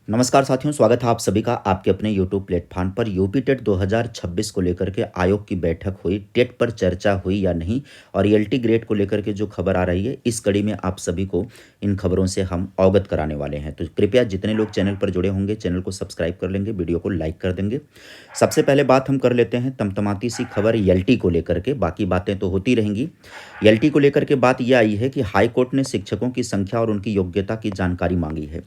नमस्कार साथियों, स्वागत है आप सभी का आपके अपने यूट्यूब प्लेटफॉर्म पर। यूपी टेट 2026 को लेकर के आयोग की बैठक हुई, टेट पर चर्चा हुई या नहीं, और एलटी ग्रेड को लेकर के जो खबर आ रही है, इस कड़ी में आप सभी को इन खबरों से हम अवगत कराने वाले हैं। तो कृपया जितने लोग चैनल पर जुड़े होंगे, चैनल को सब्सक्राइब कर लेंगे, वीडियो को लाइक कर देंगे। सबसे पहले बात हम कर लेते हैं तमतमाती सी खबर एलटी को लेकर के, बाकी बातें तो होती रहेंगी। एलटी को लेकर के बात यह आई है कि हाई कोर्ट ने शिक्षकों की संख्या और उनकी योग्यता की जानकारी मांगी है।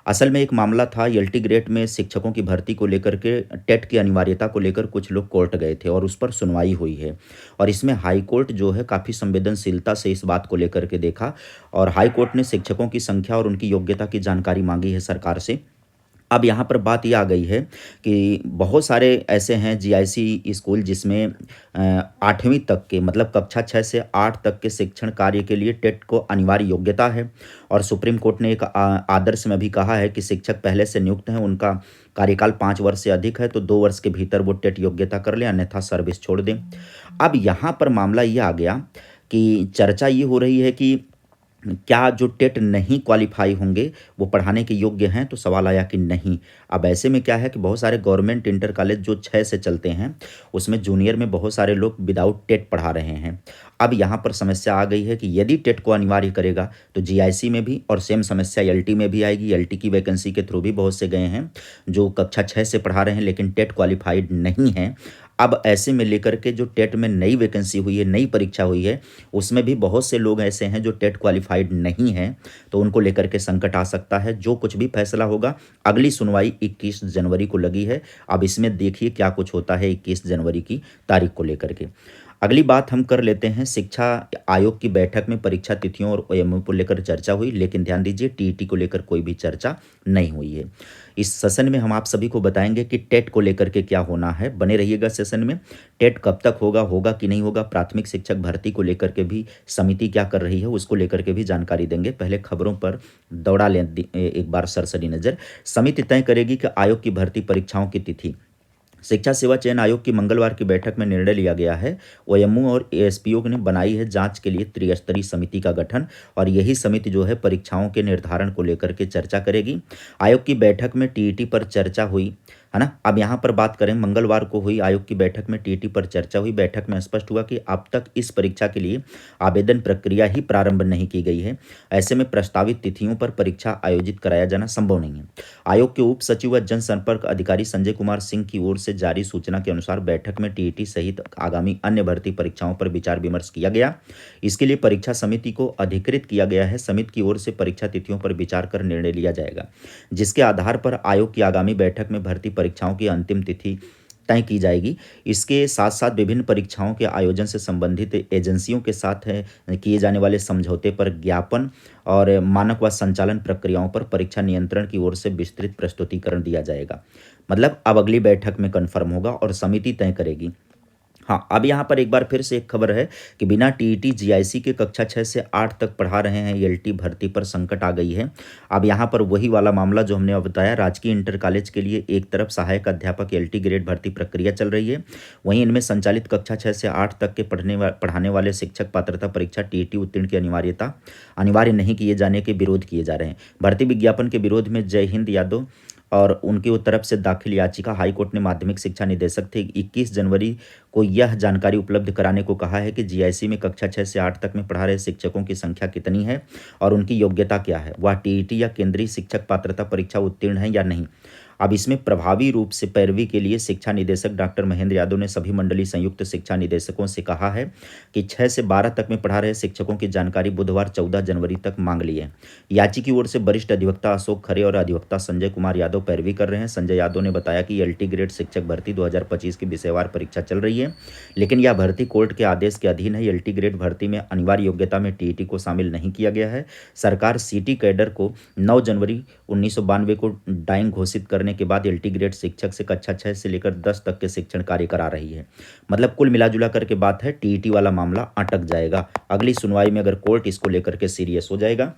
असल में एक मामला था एलटी ग्रेड में शिक्षकों की भर्ती को लेकर के, टेट की अनिवार्यता को लेकर कुछ लोग कोर्ट गए थे और उस पर सुनवाई हुई है। और इसमें हाई कोर्ट जो है काफ़ी संवेदनशीलता से इस बात को लेकर के देखा, और हाई कोर्ट ने शिक्षकों की संख्या और उनकी योग्यता की जानकारी मांगी है सरकार से। अब यहाँ पर बात ये आ गई है कि बहुत सारे ऐसे हैं जीआईसी स्कूल जिसमें 8वीं तक के, मतलब कक्षा 6 से 8 तक के शिक्षण कार्य के लिए टेट को अनिवार्य योग्यता है। और सुप्रीम कोर्ट ने एक आदर्श में भी कहा है कि शिक्षक पहले से नियुक्त हैं, उनका कार्यकाल 5 वर्ष से अधिक है तो 2 वर्ष के भीतर वो टेट योग्यता कर लें, अन्यथा सर्विस छोड़ दें। अब यहाँ पर मामला ये आ गया कि चर्चा ये हो रही है कि क्या जो टेट नहीं क्वालिफ़ाई होंगे, वो पढ़ाने के योग्य हैं? तो सवाल आया कि नहीं। अब ऐसे में क्या है कि बहुत सारे गवर्नमेंट इंटर कॉलेज जो 6 से चलते हैं, उसमें जूनियर में बहुत सारे लोग विदाउट टेट पढ़ा रहे हैं। अब यहाँ पर समस्या आ गई है कि यदि टेट को अनिवार्य करेगा, तो जीआईसी में भी, और सेम समस्या एलटी में भी आएगी। एलटी की वैकेंसी के थ्रू भी बहुत से गए हैं, जो कक्षा 6 से पढ़ा रहे हैं लेकिन टेट क्वालिफ़ाइड नहीं हैं। अब ऐसे में लेकर के जो टेट में नई वैकेंसी हुई है, नई परीक्षा हुई है, उसमें भी बहुत से लोग ऐसे हैं जो टेट क्वालिफाइड नहीं हैं, तो उनको लेकर के संकट आ सकता है। जो कुछ भी फैसला होगा, अगली सुनवाई 21 जनवरी को लगी है। अब इसमें देखिए क्या कुछ होता है 21 जनवरी की तारीख को लेकर के। अगली बात हम कर लेते हैं, शिक्षा आयोग की बैठक में परीक्षा तिथियों और ओएमओ को लेकर चर्चा हुई, लेकिन ध्यान दीजिए टीईटी को लेकर कोई भी चर्चा नहीं हुई है। इस सेशन में हम आप सभी को बताएंगे कि टेट को लेकर के क्या होना है। बने रहिएगा सेशन में। टेट कब तक होगा, होगा कि नहीं होगा, प्राथमिक शिक्षक भर्ती को लेकर के भी समिति क्या कर रही है, उसको लेकर के भी जानकारी देंगे। पहले खबरों पर दौड़ा लें एक बार सरसरी नज़र। समिति तय करेगी कि आयोग की भर्ती परीक्षाओं की तिथि। शिक्षा सेवा चयन आयोग की मंगलवार की बैठक में निर्णय लिया गया है। ओएमओ और एएसपीओ ने बनाई है जांच के लिए त्रिस्तरीय समिति का गठन, और यही समिति जो है परीक्षाओं के निर्धारण को लेकर के चर्चा करेगी। आयोग की बैठक में टीईटी पर चर्चा हुई, है ना। अब यहाँ पर बात करें, मंगलवार को हुई आयोग की बैठक में टीईटी पर चर्चा हुई। बैठक में स्पष्ट हुआ कि अब तक इस परीक्षा के लिए आवेदन प्रक्रिया ही प्रारंभ नहीं की गई है। ऐसे में प्रस्तावित तिथियों पर परीक्षा आयोजित कराया जाना संभव नहीं है। आयोग के उप सचिव व जनसंपर्क अधिकारी संजय कुमार सिंह की ओर से जारी सूचना के अनुसार बैठक में टीईटी सहित आगामी अन्य भर्ती परीक्षाओं पर विचार विमर्श किया गया। इसके लिए परीक्षा समिति को अधिकृत किया गया है। समिति की ओर से परीक्षा तिथियों पर विचार कर निर्णय लिया जाएगा, जिसके आधार पर आयोग की आगामी बैठक में भर्ती परीक्षाओं की अंतिम तिथि तय की जाएगी। इसके साथ साथ विभिन्न परीक्षाओं के आयोजन से संबंधित एजेंसियों के साथ किए जाने वाले समझौते पर ज्ञापन और मानक व संचालन प्रक्रियाओं पर परीक्षा नियंत्रण की ओर से विस्तृत प्रस्तुतिकरण दिया जाएगा। मतलब अब अगली बैठक में कन्फर्म होगा और समिति तय करेगी। हाँ, अब यहाँ पर एक बार फिर से एक खबर है कि बिना टीईटी जीआईसी के कक्षा 6 से 8 तक पढ़ा रहे हैं एलटी भर्ती पर संकट आ गई है। अब यहाँ पर वही वाला मामला जो हमने अब बताया, राजकीय इंटर कॉलेज के लिए एक तरफ सहायक अध्यापक एलटी ग्रेड भर्ती प्रक्रिया चल रही है, वहीं इनमें संचालित कक्षा 6 से 8 तक के पढ़ाने वाले शिक्षक पात्रता परीक्षा टीईटी उत्तीर्ण की अनिवार्य नहीं किए जाने के विरोध किए जा रहे हैं। भर्ती विज्ञापन के विरोध में जय हिंद यादव और उनकी तरफ से दाखिल याचिका हाईकोर्ट ने माध्यमिक शिक्षा निदेशक थे 21 जनवरी को यह जानकारी उपलब्ध कराने को कहा है कि जीआईसी में कक्षा 6 से 8 तक में पढ़ा रहे शिक्षकों की संख्या कितनी है और उनकी योग्यता क्या है, वह टीईटी या केंद्रीय शिक्षक पात्रता परीक्षा उत्तीर्ण है या नहीं। अब इसमें प्रभावी रूप से पैरवी के लिए शिक्षा निदेशक डॉक्टर महेंद्र यादव ने सभी मंडलीय संयुक्त शिक्षा निदेशकों से कहा है कि 6 से 12 तक में पढ़ा रहे शिक्षकों की जानकारी बुधवार 14 जनवरी तक मांग ली है। याची की ओर से वरिष्ठ अधिवक्ता अशोक खरे और अधिवक्ता संजय कुमार यादव पैरवी कर रहे हैं। संजय यादव ने बताया कि एलटी ग्रेड शिक्षक भर्ती 2025 की विषयवार परीक्षा चल रही है, लेकिन यह भर्ती कोर्ट के आदेश के अधीन है। एलटी ग्रेड भर्ती में अनिवार्य योग्यता में टीईटी को शामिल नहीं किया गया है। सरकार सीटी कैडर को 9 जनवरी 1992 को डाइंग घोषित करने के बाद एलटी ग्रेड शिक्षक से कक्षा 6 से लेकर 10 तक के शिक्षण कार्य करा रही है। मतलब कुल मिलाजुला करके बात है, टीईटी वाला मामला अटक जाएगा। अगली सुनवाई में अगर कोर्ट इसको लेकर के सीरियस हो जाएगा,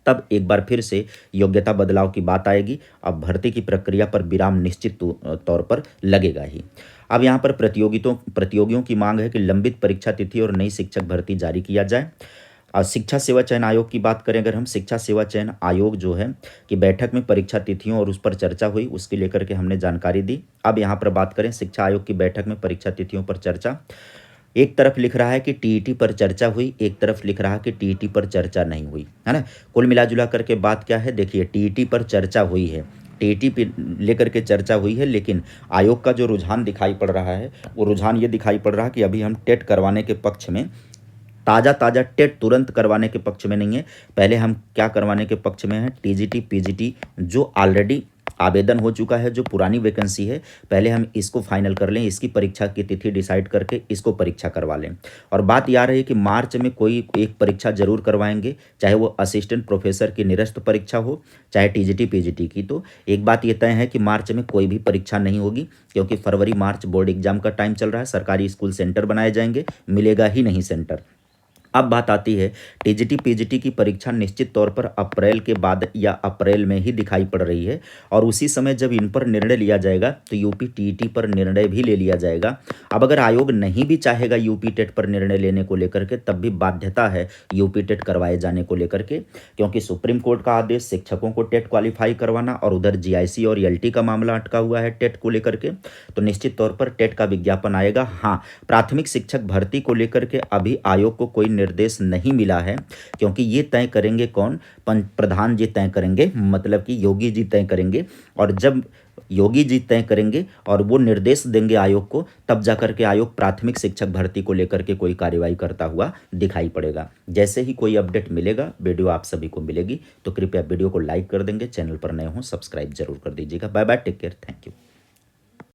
तब एक बार फिर से योग्यता बदलाव की बात आएगी। अब भर्ती की प्रक्रिया पर विराम निश्चित तौर पर लगेगा ही। अब यहाँ पर प्रतियोगियों की मांग है कि लंबित परीक्षा तिथि और नई शिक्षक भर्ती जारी किया जाए। शिक्षा सेवा चयन आयोग की बात करें अगर हम, शिक्षा सेवा चयन आयोग जो है कि बैठक में परीक्षा तिथियों और उस पर चर्चा हुई, उसके लेकर के हमने जानकारी दी। अब यहाँ पर बात करें शिक्षा आयोग की बैठक में परीक्षा तिथियों पर चर्चा। एक तरफ लिख रहा है कि टीईटी पर चर्चा हुई, एक तरफ लिख रहा है कि टीईटी पर चर्चा नहीं हुई, है ना। कुल मिला-जुला करके बात क्या है, देखिए टीईटी पर चर्चा हुई है, टीईटी पे लेकर के चर्चा हुई है, लेकिन आयोग का जो रुझान दिखाई पड़ रहा है, वो रुझान ये दिखाई पड़ रहा है कि अभी हम टेट करवाने के पक्ष में, ताज़ा-ताज़ा टेट तुरंत करवाने के पक्ष में नहीं है। पहले हम क्या करवाने के पक्ष में हैं, टीजीटी, पीजीटी जो ऑलरेडी आवेदन हो चुका है, जो पुरानी वैकेंसी है, पहले हम इसको फाइनल कर लें, इसकी परीक्षा की तिथि डिसाइड करके इसको परीक्षा करवा लें। और बात ये आ रही है कि मार्च में कोई एक परीक्षा ज़रूर करवाएँगे, चाहे वो असिस्टेंट प्रोफ़ेसर की निरस्त परीक्षा हो, चाहे टीजीटी, पीजीटी की। तो एक बात ये तय है कि मार्च में कोई भी परीक्षा नहीं होगी, क्योंकि फरवरी-मार्च बोर्ड एग्ज़ाम का टाइम चल रहा है, सरकारी स्कूल सेंटर बनाए जाएँगे, मिलेगा ही नहीं सेंटर। अब बात आती है टीजीटी पीजीटी की परीक्षा निश्चित तौर पर अप्रैल के बाद या अप्रैल में ही दिखाई पड़ रही है, और उसी समय जब इन पर निर्णय लिया जाएगा तो यूपी टीईटी पर निर्णय भी ले लिया जाएगा। अब अगर आयोग नहीं भी चाहेगा यूपी टेट पर निर्णय लेने को लेकर के, तब भी बाध्यता है यूपी टेट करवाए जाने को लेकर के, क्योंकि सुप्रीम कोर्ट का आदेश शिक्षकों को टेट क्वालिफाई करवाना, और उधर जीआईसी और एलटी का मामला अटका हुआ है टेट को लेकर के, तो निश्चित तौर पर टेट का विज्ञापन आएगा। हाँ, प्राथमिक शिक्षक भर्ती को लेकर के अभी आयोग को कोई निर्देश नहीं मिला है, क्योंकि ये तय करेंगे कौन, प्रधान जी तय करेंगे, मतलब कि योगी जी तय करेंगे। और जब योगी जी तय करेंगे और वो निर्देश देंगे आयोग को, तब जाकर के आयोग प्राथमिक शिक्षक भर्ती को लेकर के कोई कार्रवाई करता हुआ दिखाई पड़ेगा। जैसे ही कोई अपडेट मिलेगा, वीडियो आप सभी को मिलेगी, तो कृपया वीडियो को लाइक कर देंगे, चैनल पर नए हों सब्सक्राइब जरूर कर दीजिएगा। Bye bye, take care, thank you.